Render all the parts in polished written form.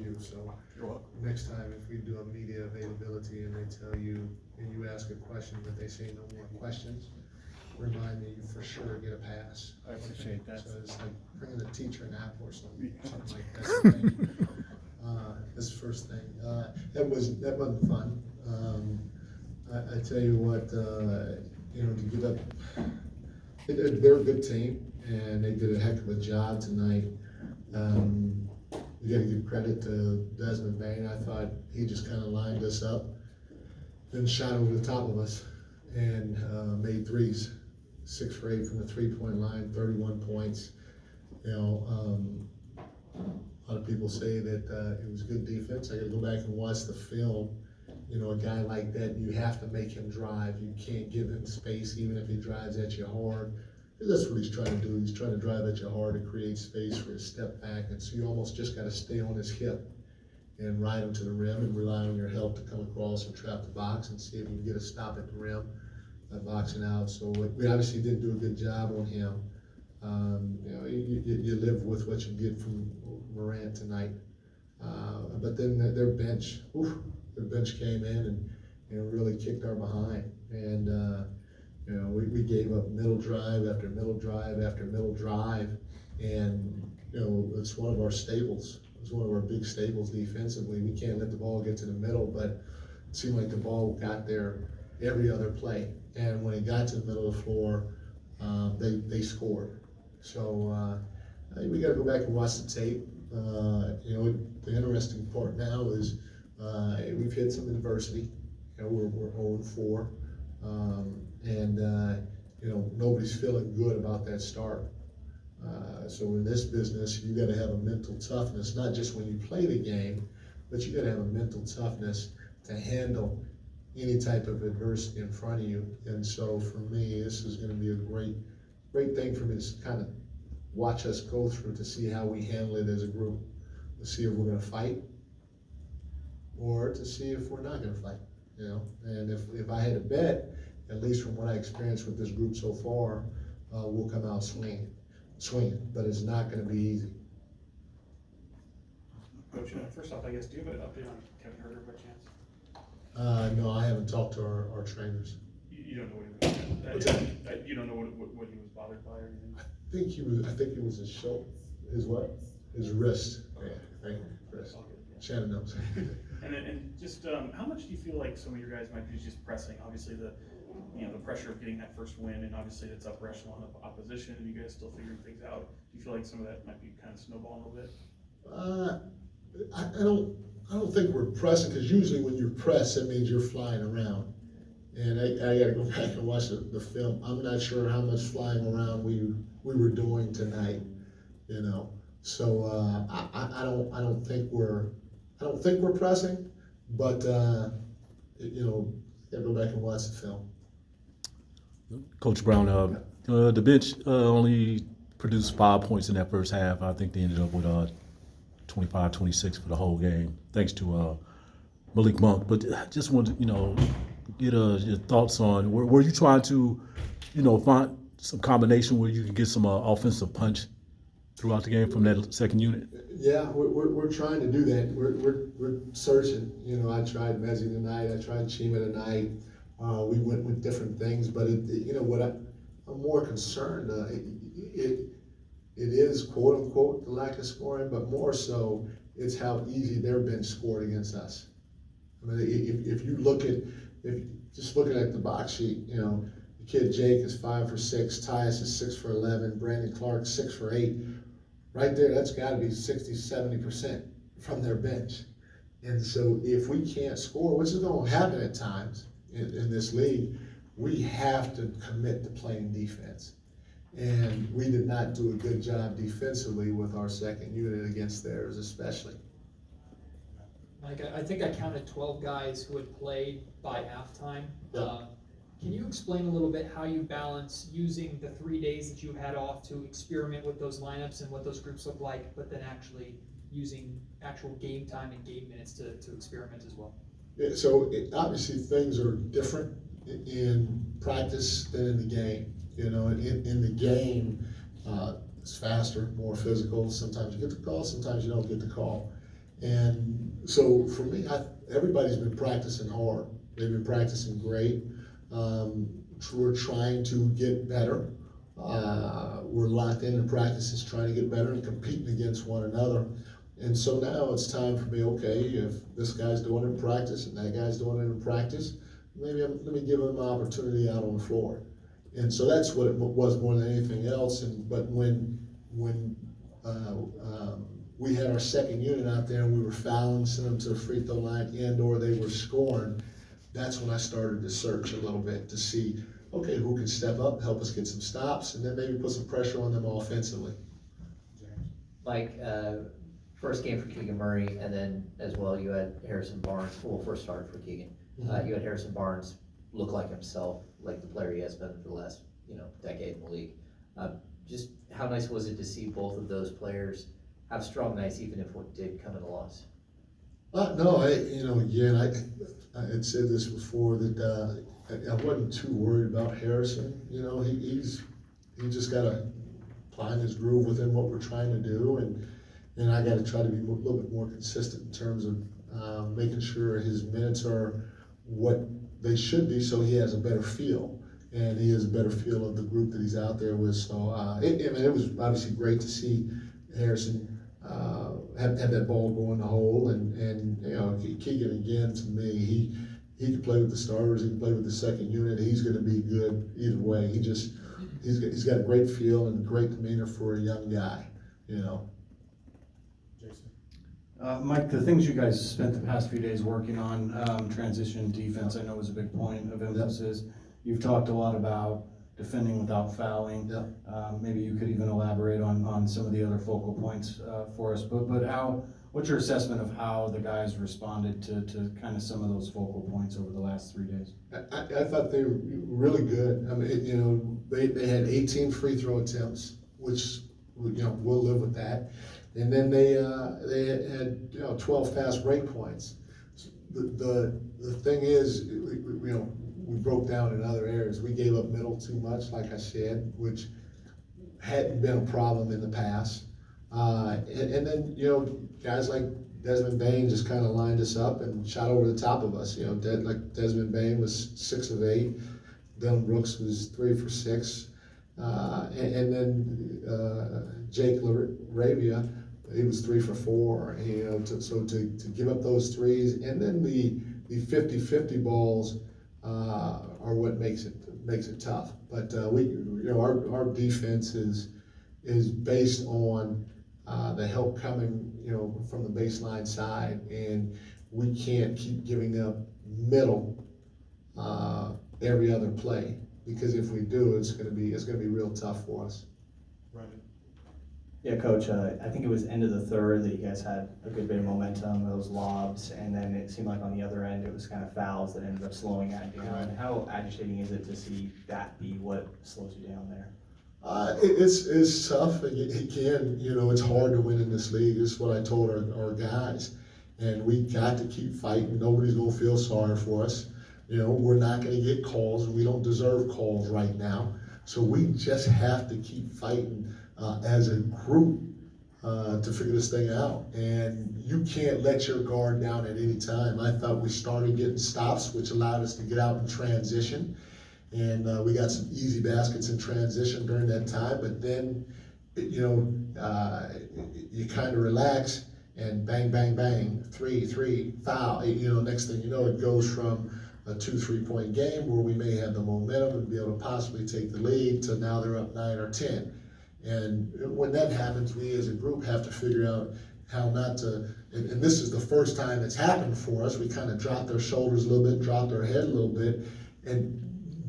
you. So You're welcome. next time, if we do a media availability and they tell you, and you ask a question, but they say no more questions, remind me, you for sure get a pass. I appreciate that. So it's like bringing a teacher an apple or something like that. So thank you. That's the first thing. That wasn't fun. I tell you what, you know, to give up, they're a good team, and they did a heck of a job tonight. You gotta give credit to Desmond Bain. I thought he just kind of lined us up, then shot over the top of us, and made threes. 6 for 8 from the 3-point line, 31 points. You know, a lot of people say that it was good defense. I gotta go back and watch the film. You know, a guy like that, you have to make him drive. You can't give him space, even if he drives at you hard. That's what he's trying to do. He's trying to drive at you hard to create space for his step back. And so you almost just gotta stay on his hip and ride him to the rim and rely on your help to come across and trap the box and see if you can get a stop at the rim, boxing out. So we obviously didn't do a good job on him. You know, you live with what you get from Morant tonight. But then their bench came in and really kicked our behind. And you know, we gave up middle drive after middle drive after middle drive. And you know, it's one of our staples. It's one of our big staples defensively. We can't let the ball get to the middle, but it seemed like the ball got there every other play. And when it got to the middle of the floor, they scored. So I think we got to go back and watch the tape. You know, the interesting part now is we've hit some adversity. You know, we're 0-4, and you know, nobody's feeling good about that start. So in this business, you got to have a mental toughness, not just when you play the game, but you got to have a mental toughness to handle any type of adversity in front of you. And so for me, this is going to be a great thing for me to kind of watch us go through to see how we handle it as a group, to see if we're going to fight or to see if we're not going to fight, you know. And if I had to bet, at least from what I experienced with this group so far, we'll come out swinging, but it's not going to be easy. Coach, first off, I guess, do you have an update on Kevin Herter by chance? No, I haven't talked to our trainers. You don't know what he was, you don't know what he was bothered by or anything? I think it was his shoulder, his what? His wrist. Yeah, thank you, wrist. Shannon knows. And just, how much do you feel like some of your guys might be just pressing? Obviously the pressure of getting that first win, and obviously it's upper echelon of opposition, and you guys still figuring things out. Do you feel like some of that might be kind of snowballing a little bit? I don't think we're pressing, because usually when you press, that means you're flying around. And I gotta go back and watch the film. I'm not sure how much flying around we were doing tonight, you know. So I don't think we're pressing, but you know, gotta go back and watch the film. Coach Brown, the bench only produced 5 points in that first half. I think they ended up with 25-26 for the whole game, thanks to Malik Monk. But I just wanted to, get your thoughts on, were you trying to, find some combination where you could get some offensive punch throughout the game from that second unit? Yeah, we're trying to do that. We're searching. I tried Mezzi tonight. I tried Chima tonight. We went with different things, but what I'm more concerned. It is quote unquote the lack of scoring, but more so it's how easy their bench scored against us. I mean, if just looking at the box sheet, the kid Jake is 5 for 6, Tyus is 6 for 11, Brandon Clark 6 for 8. Right there, that's got to be 60-70% from their bench. And so if we can't score, which is going to happen at times in this league, we have to commit to playing defense. And we did not do a good job defensively with our second unit against theirs, especially. Mike, I think I counted 12 guys who had played by halftime. Yeah. Can you explain a little bit how you balance using the 3 days that you had off to experiment with those lineups and what those groups look like, but then actually using actual game time and game minutes to experiment as well? Yeah, so obviously things are different in practice than in the game. In the game, it's faster, more physical. Sometimes you get the call, sometimes you don't get the call. And so for me, everybody's been practicing hard. They've been practicing great. We're trying to get better. We're locked in practices, trying to get better and competing against one another. And so now it's time for me, okay, if this guy's doing it in practice and that guy's doing it in practice, maybe let me give him an opportunity out on the floor. And so that's what it was more than anything else. But when we had our second unit out there and we were fouling, sending them to the free throw line and or they were scoring, that's when I started to search a little bit to see, okay, who can step up, help us get some stops, and then maybe put some pressure on them offensively. Mike, first game for Keegan Murray, and then as well you had Harrison Barnes, well, first start for Keegan. You had Harrison Barnes look like himself, like the player he has been for the last, decade in the league. Just how nice was it to see both of those players have strong nights, even if what did come in a loss? No, again, I had said this before that I wasn't too worried about Harrison. He's just got to find his groove within what we're trying to do, and I got to try to be a little bit more consistent in terms of making sure his minutes are what they should be, so he has a better feel, and he has a better feel of the group that he's out there with. So it was obviously great to see Harrison have that ball go in the hole, and Keegan, again, to me, he can play with the starters, he can play with the second unit, he's going to be good either way. He's got a great feel and great demeanor for a young guy, Mike, the things you guys spent the past few days working on, transition defense, I know was a big point of emphasis. You've talked a lot about defending without fouling. Maybe you could even elaborate on some of the other focal points for us. But what's your assessment of how the guys responded to kind of some of those focal points over the last 3 days? I thought they were really good. I mean, they had 18 free throw attempts, which we'll live with that. And then they had 12 fast break points. The thing is, we broke down in other areas. We gave up middle too much, like I said, which hadn't been a problem in the past. And then, guys like Desmond Bain just kind of lined us up and shot over the top of us. Like Desmond Bain was 6 of 8. Dylan Brooks was 3 for 6. And then Jake Laravia, he was 3 for 4. So to give up those threes, and then the 50-50 balls are what makes it tough. But our defense is based on the help coming from the baseline side, and we can't keep giving up middle every other play, because if we do, it's gonna be real tough for us. Right. Yeah, Coach, I think it was end of the third that you guys had a good bit of momentum, those lobs, and then it seemed like on the other end it was kind of fouls that ended up slowing that down. Right. How agitating is it to see that be what slows you down there? It's tough. Again, it's hard to win in this league. This is what I told our guys, and we got to keep fighting. Nobody's gonna feel sorry for us. We're not gonna get calls, and we don't deserve calls right now. So we just have to keep fighting as a group to figure this thing out. And you can't let your guard down at any time. I thought we started getting stops, which allowed us to get out in transition. And we got some easy baskets in transition during that time. But then, you kind of relax and bang, bang, bang, 3, foul. Next thing you know, it goes from a 2-3 point game where we may have the momentum and be able to possibly take the lead to now they're up 9 or 10. And when that happens, we as a group have to figure out how not to, and this is the first time it's happened for us. We kind of dropped our shoulders a little bit, dropped our head a little bit. And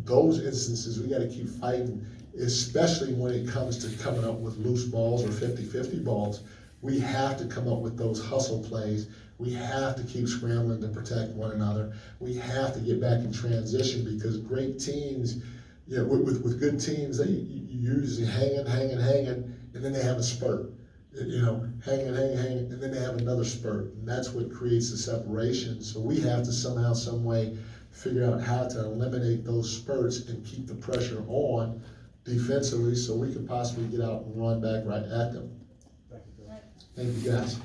those instances, we got to keep fighting, especially when it comes to coming up with loose balls or 50-50 balls. We have to come up with those hustle plays. We have to keep scrambling to protect one another. We have to get back in transition, because great teams, with good teams, they usually hanging, and then they have a spurt. Hanging, and then they have another spurt. And that's what creates the separation. So we have to somehow, some way, figure out how to eliminate those spurts and keep the pressure on defensively so we can possibly get out and run back right at them. Thank you, guys.